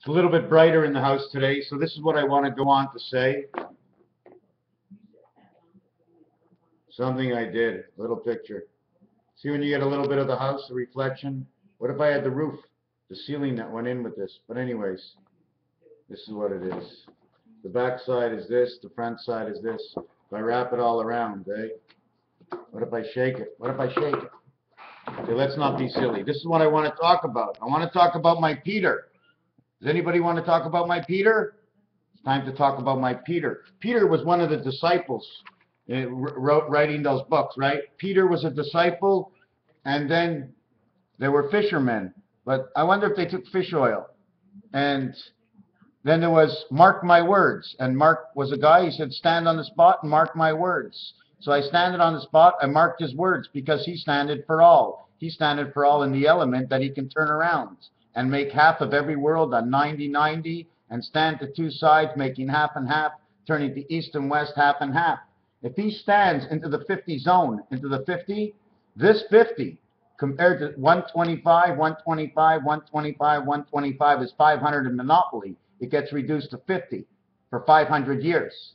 a little bit brighter in the house today, so this is what I want to go on to say. Something I did, a little picture. See when you get a little bit of the house, the reflection? What if I had the roof, the ceiling that went in with this? But anyways, this is what it is. The back side is this, the front side is this. If I wrap it all around, eh? What if I shake it? What if I shake it? Okay, let's not be silly. This is what I want to talk about. I want to talk about my Peter. Does anybody want to talk about my Peter? It's time to talk about my Peter. Peter was one of the disciples writing those books, right? Peter was a disciple, and then there were fishermen. But I wonder if they took fish oil. And then there was mark my words. And Mark was a guy, he said, stand on the spot and mark my words. So I standed on the spot, I marked his words because he standed for all. He standed for all in the element that he can turn around and make half of every world a 90-90 and stand to two sides, making half and half, turning to east and west, half and half. If he stands into the 50 zone, into the 50, this 50 compared to 125, 125, 125, 125 is 500 in Monopoly. It gets reduced to 50 for 500 years.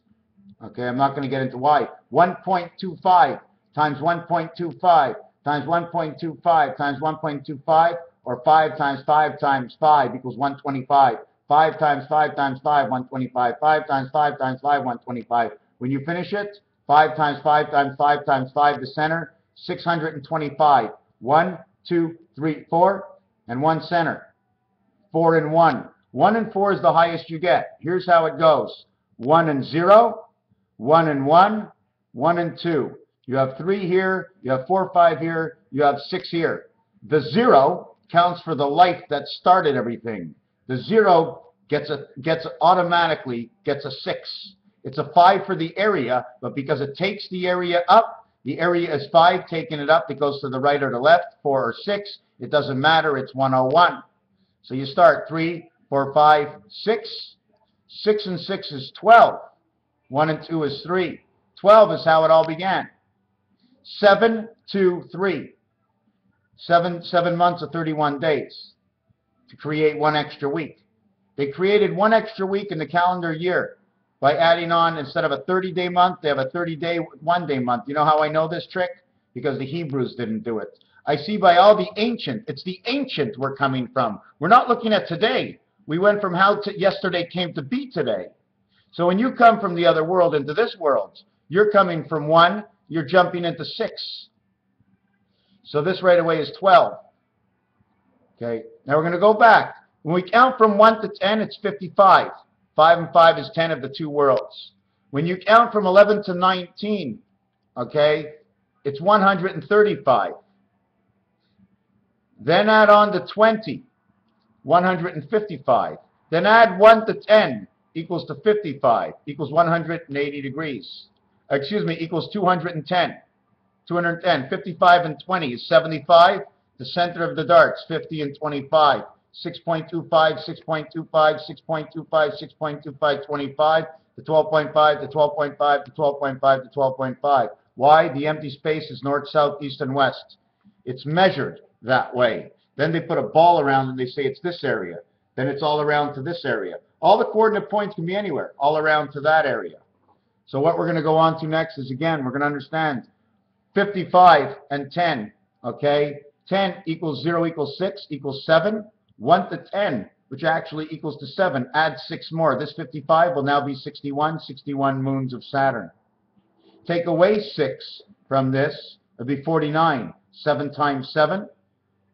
Okay, I'm not going to get into why. 1.25 times 1.25 times 1.25 times 1.25, or 5 times 5 times 5 equals 125. 5 times 5 times 5, 125. 5 times 5 times 5, 125. When you finish it, 5 times 5 times 5 times 5, the center, 625. 1, 2, 3, 4, and 1 center. 4 and 1. 1 and 4 is the highest you get. Here's how it goes. 1 and 0, 1 and 1, 1 and 2. You have 3 here, you have 4, 5 here, you have 6 here. The 0 counts for the life that started everything. The 0 automatically gets a 6. It's a 5 for the area, but because it takes the area up, the area is 5, taking it up, it goes to the right or the left, 4 or 6, it doesn't matter, it's 101. So you start 3, 4, 5, 6. 6 and 6 is 12. 1 and 2 is 3. 12 is how it all began. 7, 2, 3. 7 months of 31 days to create 1 extra week. They created 1 extra week in the calendar year by adding on, instead of a 30-day month, they have a 30-day, 1-day month. You know how I know this trick? Because the Hebrews didn't do it. I see by all the ancient, it's the ancient we're coming from. We're not looking at today. We went from how yesterday came to be today. So when you come from the other world into this world, you're coming from 1, you're jumping into 6. So this right away is 12. Okay, now we're going to go back. When we count from 1 to 10, it's 55. 5 and 5 is 10 of the 2 worlds. When you count from 11 to 19, okay, it's 135. Then add on to 20, 155. Then add 1 to 10, equals to 55, equals 180 degrees. Excuse me, equals 210. 210. 55 and 20 is 75. The center of the darts, 50 and 25. 6.25, 6.25, 6.25, 6.25, 25, to 12.5, to 12.5, to 12.5, to 12.5. Why? The empty space is north, south, east, and west. It's measured that way. Then they put a ball around and they say it's this area. Then it's all around to this area. All the coordinate points can be anywhere, all around to that area. So what we're going to go on to next is, again, we're going to understand 55 and 10, okay? 10 equals 0 equals 6 equals 7. 1 to 10, which actually equals to 7, add 6 more. This 55 will now be 61, 61 moons of Saturn. Take away 6 from this, it'll be 49. 7 times 7,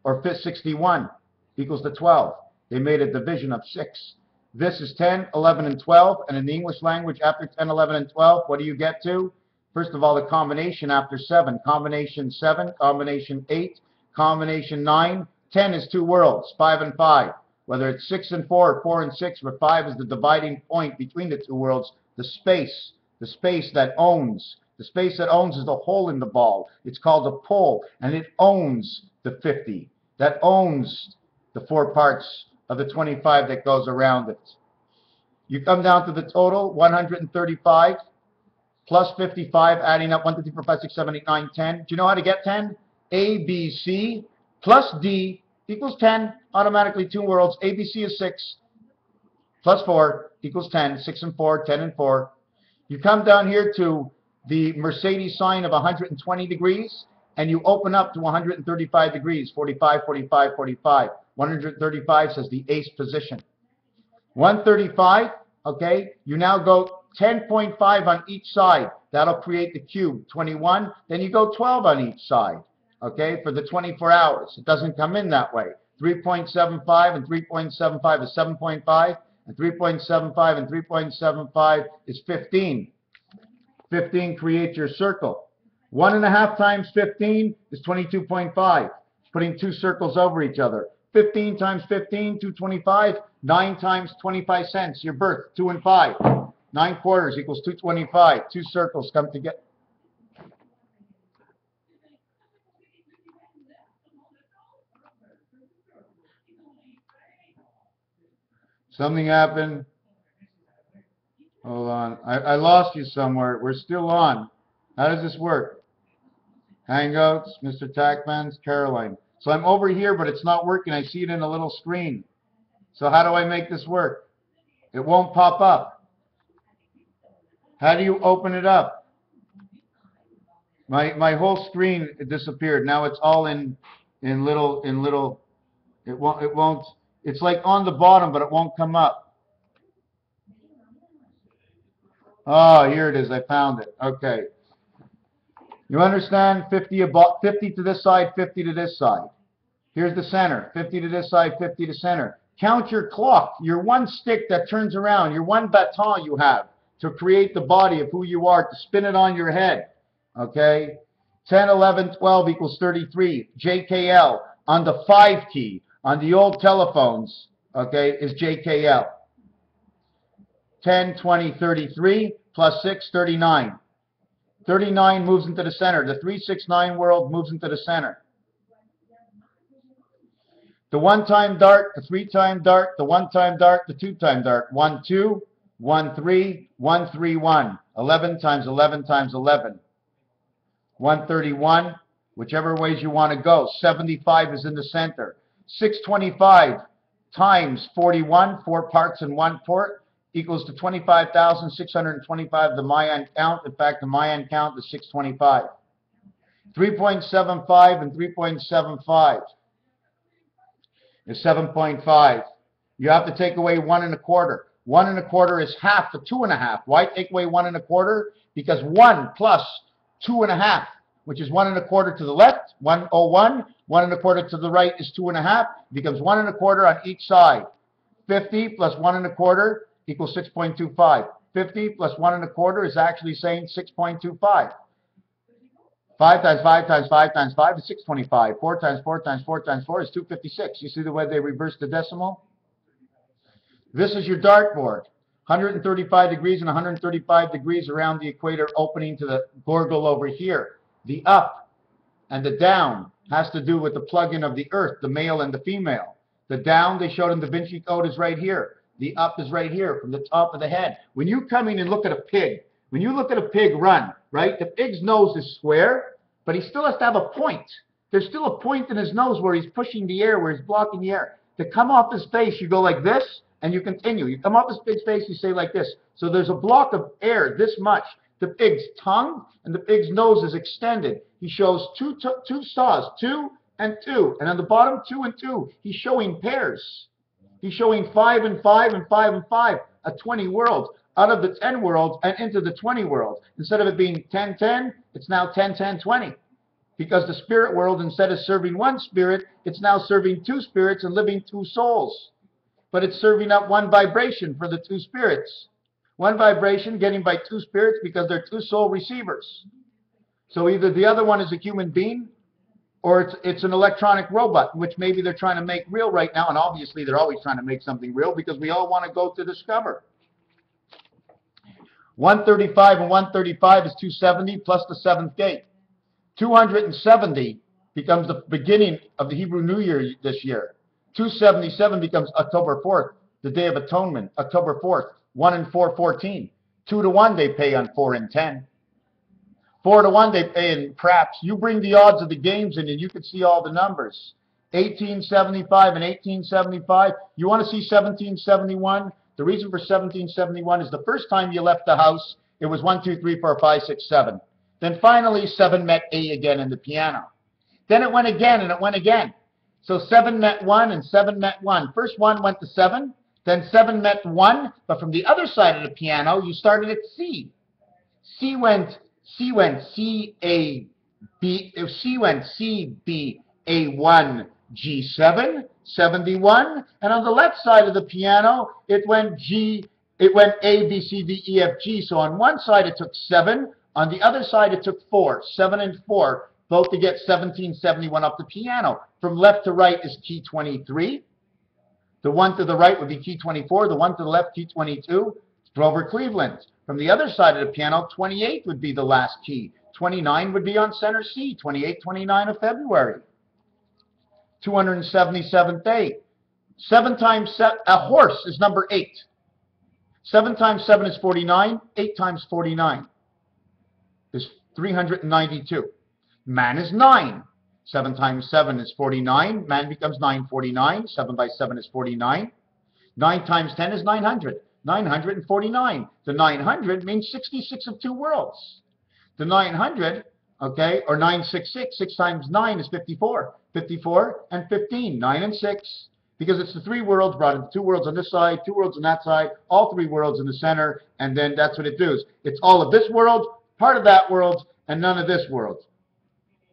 or 61, equals to 12. They made a division of 6. This is 10, 11, and 12, and in the English language, after 10, 11, and 12, what do you get to? First of all, the combination after 7. Combination 7, combination 8, combination 9. 10 is 2 worlds, 5 and 5. Whether it's 6 and 4, or 4 and 6, where 5 is the dividing point between the 2 worlds, the space that owns. The space that owns is the hole in the ball. It's called a pole, and it owns the 50. That owns the 4 parts of the 25 that goes around it. You come down to the total, 135 plus 55, adding up 1, 2, 3, 4, 5, 6, 7, 8, 9, 10. Do you know how to get 10? A, B, C plus D equals 10, automatically 2 worlds. ABC is 6. plus 4 equals 10. 6 and 4, 10 and 4. You come down here to the Mercedes sign of 120 degrees, and you open up to 135 degrees, 45, 45, 45. 135 says the ace position. 135, okay, you now go 10.5 on each side. That'll create the cube, 21. Then you go 12 on each side, okay, for the 24 hours. It doesn't come in that way. 3.75 and 3.75 is 7.5, and 3.75 and 3.75 is 15. 15 creates your circle. 1.5 times 15 is 22.5. Putting two circles over each other. 15 times 15, 225. 9 times 25 cents, your birth, 2 and 5. 9 quarters equals 225. Two circles come together. Something happened. Hold on. I lost you somewhere. We're still on. How does this work? Hangouts, Mr. Tackman's, Caroline. So I'm over here, but it's not working. I see it in a little screen. So how do I make this work? It won't pop up. How do you open it up? My whole screen disappeared. Now it's all in little. It won't. It's like on the bottom, but it won't come up. Oh, here it is. I found it. Okay. You understand? 50 to this side, 50 to this side. Here's the center. 50 to this side, 50 to center. Count your clock, your one stick that turns around, your one baton you have to create the body of who you are, to spin it on your head. Okay? 10, 11, 12 equals 33. JKL on the 5 key, on the old telephones, okay, is JKL. 10, 20, 33, plus 6, 39. 39 moves into the center. The 369 world moves into the center. The one-time dart, the three-time dart, the one-time dart, the two-time dart. 1, 2, 1, 3, 1, 3, 1. 11 times 11 times 11. 131, whichever ways you want to go. 75 is in the center. 625 times 41, 4 parts in 1 port, equals to 25,625, the Mayan count. In fact, the Mayan count is 625. 3.75 and 3.75 is 7.5. You have to take away 1 1/4. 1 1/4 is half of 2 1/2. Why take away 1 1/4? Because 1 plus 2 1/2, which is 1 1/4 to the left, 101. 1 1/4 to the right is 2 1/2. Becomes 1 1/4 on each side. 50 plus 1 1/4 equals 6.25. 50 plus 1 1/4 is actually saying 6.25. 5 times 5 times 5 times 5 is 625. 4 times 4 times 4 times 4 is 256. You see the way they reverse the decimal? This is your dartboard. 135 degrees and 135 degrees around the equator, opening to the gorgle over here. The up and the down has to do with the plug-in of the earth, the male and the female. The down they showed in the Da Vinci Code is right here. The up is right here from the top of the head. When you come in and look at a pig, when you look at a pig run, right, the pig's nose is square, but he still has to have a point. There's still a point in his nose where he's pushing the air, where he's blocking the air. To come off his face, you go like this, and you continue. You come off his pig's face, you say like this. So there's a block of air this much. The pig's tongue and the pig's nose is extended. He shows two saws, 2 and 2. And on the bottom, 2 and 2. He's showing pairs. He's showing 5 and 5 and 5 and 5, a 20 world. Out of the 10 worlds and into the 20 world. Instead of it being 10, 10, it's now 10, 10, 20. Because the spirit world, instead of serving one spirit, it's now serving 2 spirits and living 2 souls. But it's serving up 1 vibration for the 2 spirits. 1 vibration getting by 2 spirits because they're 2 soul receivers. So either the other one is a human being, or it's an electronic robot, which maybe they're trying to make real right now. And obviously they're always trying to make something real because we all want to go to discover. 135 and 135 is 270 plus the 7th gate. 270 becomes the beginning of the Hebrew New Year this year. 277 becomes October 4th, the Day of Atonement, October 4th. 1 and 4, 14. 2 to 1 they pay on 4 and 10. 4 to 1 they pay in craps. You bring the odds of the games in and you can see all the numbers. 1875 and 1875. You want to see 1771? The reason for 1771 is the first time you left the house, it was 1, 2, 3, 4, 5, 6, 7. Then finally 7 met A again in the piano. Then it went again and it went again. So 7 met 1 and 7 met 1. First 1 went to 7, then 7 met 1, but from the other side of the piano, you started at C. C went C, A, B, C went C, B, A1, G7, 71, and on the left side of the piano, it went A, B, C, D, E, F, G. So on one side it took 7, on the other side it took 4, 7 and 4, both to get 1771 up the piano. From left to right is key 23. The one to the right would be key 24, the one to the left, key 22, Grover Cleveland. From the other side of the piano, 28 would be the last key. 29 would be on center C, 28, 29 of February. 277th day. 7 times 7, a horse is number 8. 7 times 7 is 49. 8 times 49 is 392. Man is 9. 7 times 7 is 49. Man becomes 949. 7 by 7 is 49. 9 times 10 is 900. 949. The 900 means 66 of 2 worlds. The 900, okay, or 966, 6 times 9 is 54. 54 and 15, 9 and 6, because it's the 3 worlds brought into 2 worlds on this side, 2 worlds on that side, all 3 worlds in the center, and then that's what it does. It's all of this world, part of that world, and none of this world.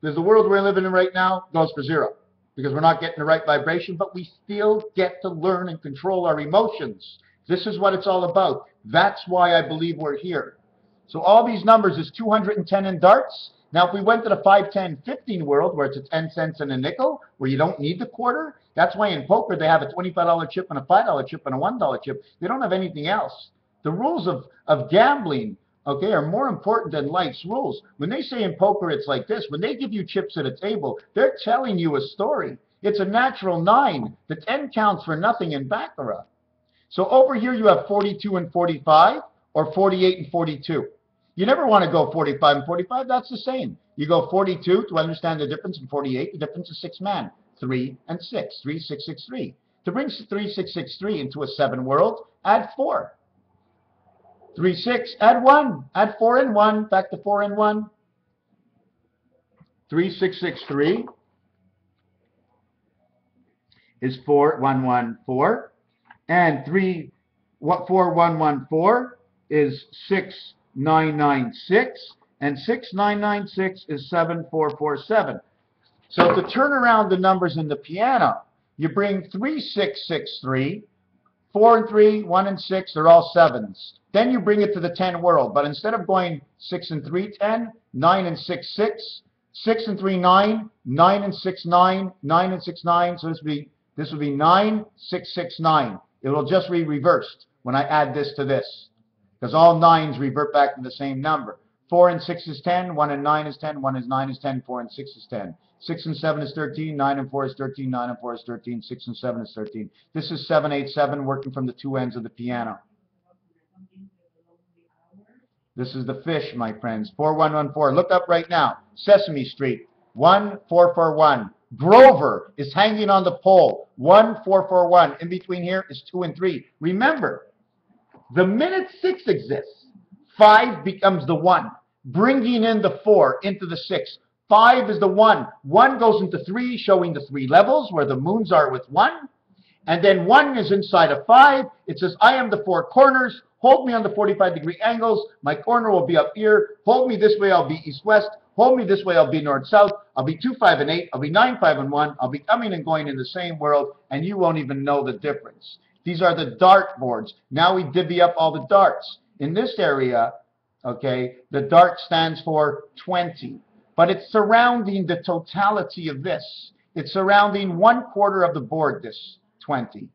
Because the world we're living in right now goes for 0, because we're not getting the right vibration, but we still get to learn and control our emotions. This is what it's all about. That's why I believe we're here. So all these numbers is 210 in darts. Now, if we went to the 5, 10, 15 world, where it's a 10 cents and a nickel, where you don't need the quarter, that's why in poker they have a $25 chip and a $5 chip and a $1 chip. They don't have anything else. The rules of gambling, okay, are more important than life's rules. When they say in poker it's like this, when they give you chips at a table, they're telling you a story. It's a natural 9. The 10 counts for nothing in baccarat. So over here you have 42 and 45, or 48 and 42. You never want to go 45 and 45. That's the same. You go 42 to understand the difference in 48. The difference is 6 man. 3 and 6. 3, 6, 6, 3. To bring 3, 6, 6, 3 into a 7 world, add 4. 3, 6, add 1. Add 4 and 1. Back to 4 and 1. 3, 6, 6, 3 is 4, 1, 1, 4. And 4, 1, 1, 4 is 6, 9, 9, 6. And 6, 9, 9, 6 is 7, 4, 4, 7. So to turn around the numbers in the piano, you bring 3, 6, 6, 3. 4 and 3, 1 and 6, they're all 7s. Then you bring it to the 10 world. But instead of going 6 and 3, 10, 9 and 6, 6. 6 and 3, 9. 9 and 6, 9. 9 and 6, 9. So this would be 9, 6, 6, 9. It will just be reversed when I add this to this, because all 9s revert back to the same number. 4 and 6 is 10, 1 and 9 is 10, 1 and 9 is 10, 4 and 6 is 10. 6 and 7 is 13, 9 and 4 is 13, 9 and 4 is 13, 6 and 7 is 13. This is 7, 8, 7 working from the 2 ends of the piano. This is the fish, my friends. 4114. Look up right now. Sesame Street. 1441. Grover is hanging on the pole. 1441. In between here is 2 and 3. Remember, the minute 6 exists, 5 becomes the 1, bringing in the 4 into the 6. 5 is the 1. 1 goes into 3, showing the 3 levels where the moons are with 1. And then 1 is inside of 5. It says, I am the 4 corners. Hold me on the 45-degree angles. My corner will be up here. Hold me this way, I'll be east-west. Hold me this way, I'll be north-south. I'll be 2, 5, and 8. I'll be 9, 5, and 1. I'll be coming and going in the same world, and you won't even know the difference. These are the dart boards. Now we divvy up all the darts. In this area, okay, the dart stands for 20. But it's surrounding the totality of this. It's surrounding 1/4 of the board, this 20.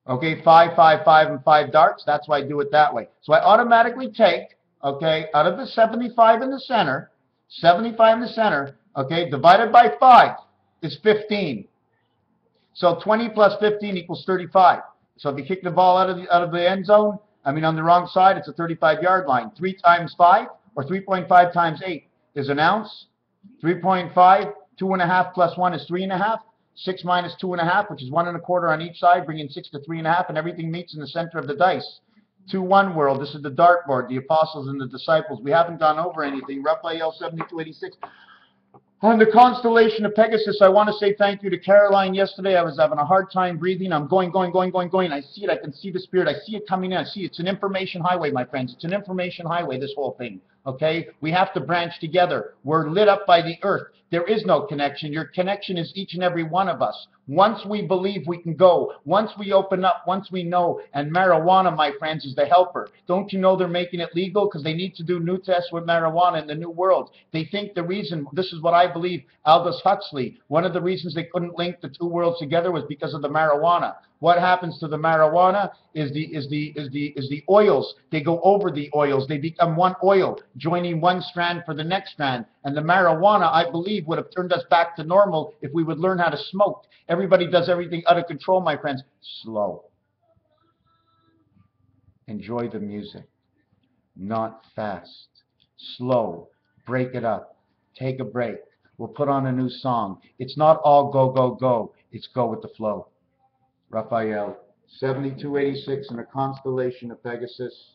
Okay, 5, 5, 5, and 5 darts. That's why I do it that way. So I automatically take, okay, out of the 75 in the center, 75 in the center, okay, divided by 5 is 15. So 20 plus 15 equals 35. So if you kick the ball out of the end zone, I mean on the wrong side, it's a 35-yard line. 3 times 5, or 3.5 times 8 is an ounce. 3.5, 2.5 plus 1 is 3.5. 6 minus 2.5, which is 1.25 on each side, bringing 6 to 3.5, and everything meets in the center of the dice. 2-1 world. This is the dartboard, the apostles and the disciples. We haven't gone over anything. Raphael 7286. On the constellation of Pegasus, I want to say thank you to Caroline yesterday. I was having a hard time breathing. I'm going. I see it. I can see the spirit. I see it coming in. I see it's an information highway, my friends. It's an information highway, this whole thing. Okay? We have to branch together. We're lit up by the earth. There is no connection. Your connection is each and every one of us. Once we believe we can go, once we open up, once we know, and marijuana, my friends, is the helper. Don't you know they're making it legal? Because they need to do new tests with marijuana in the new world. They think the reason, this is what I believe, Aldous Huxley, one of the reasons they couldn't link the two worlds together was because of the marijuana. What happens to the marijuana is the oils. They go over the oils. They become one oil, joining one strand for the next strand. And the marijuana, I believe, would have turned us back to normal if we would learn how to smoke. Everybody does everything out of control, my friends. Slow. Enjoy the music. Not fast. Slow. Break it up. Take a break. We'll put on a new song. It's not all go, go, go. It's go with the flow. Raphael 7286 in a constellation of Pegasus.